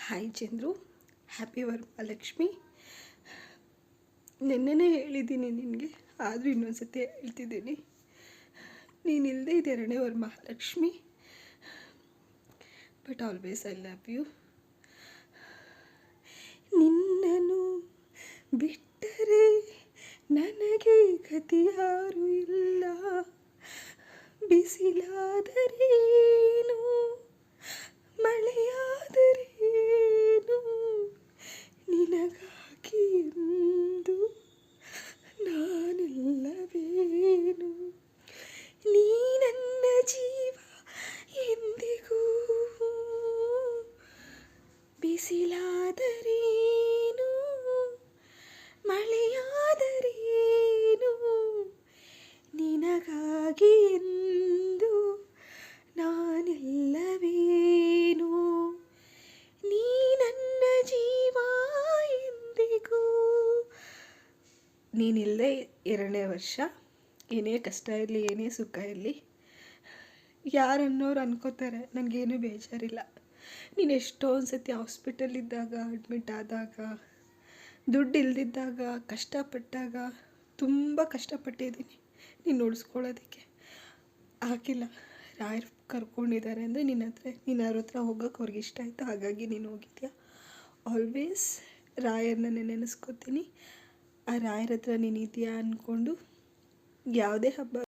Hi Chandru, happy Varamahalakshmi. ನಿನ್ನೆನೇ ಹೇಳಿದ್ದೀನಿ ನಿನಗೆ, ಆದರೂ ಇನ್ನೊಂದು ಸತಿ ಹೇಳ್ತಿದ್ದೀನಿ. ನೀನಿಲ್ಲದೆ ಇದು ಎರಡನೇ Varamahalakshmi. But always I love you. ನಿನ್ನನ್ನು ಬಿಟ್ಟರೆ ನನಗೆ ಗತಿಯಾರು ಇಲ್ಲ. ಬಿಸಿಲಾದರೇನು, ಮಳೆಯಾದರೇನು, ನಿನಗಾಗಿ ಎಂದು ನಾನಿಲ್ಲವೇನು. ನೀ ನನ್ನ ಜೀವ ಎಂದಿಗೂ. ಬಿಸಿಲಾದರೇನು, ಮಳೆಯಾದರೇನು, ನಿನಗಾಗಿ ಎಂದು ನಾನಿಲ್ಲವೇನು. ನೀ ನನ್ನ ಜೀವ ಎಂದಿಗೂ. ನೀನಿಲ್ಲದೆ ಎರಡನೇ ವರ್ಷ. ಏನೇ ಕಷ್ಟ ಇರಲಿ, ಏನೇ ಸುಖ ಇರಲಿ, ಯಾರನ್ನೋರು ಅನ್ಕೋತಾರೆ, ನನಗೇನು ಬೇಜಾರಿಲ್ಲ. ನೀನು ಎಷ್ಟೊಂದು ಸತಿ ಹಾಸ್ಪಿಟಲಿದ್ದಾಗ, ಅಡ್ಮಿಟ್ ಆದಾಗ, ದುಡ್ಡು ಇಲ್ದಿದ್ದಾಗ, ಕಷ್ಟಪಟ್ಟಾಗ ತುಂಬ ಕಷ್ಟಪಟ್ಟಿದ್ದೀನಿ ನೀನು ಉಳಿಸ್ಕೊಳ್ಳೋದಕ್ಕೆ. ಆಗಿಲ್ಲ, ರಾಯರು ಕರ್ಕೊಂಡಿದ್ದಾರೆ ಅಂದರೆ ನಿನ್ನ ಹತ್ರ ಹೋಗೋಕೆ ಅವ್ರಿಗೆ ಇಷ್ಟ ಆಯಿತು, ಹಾಗಾಗಿ ನೀನು ಹೋಗಿದ್ಯಾ. ಆಲ್ವೇಸ್ ರಾಯರನ್ನ ನೆನೆಸ್ಕೋತೀನಿ. ಆ ರಾಯರ ಹತ್ರ ನೀನಿದೆಯಾ ಅಂದ್ಕೊಂಡು ಯಾವುದೇ ಹಬ್ಬ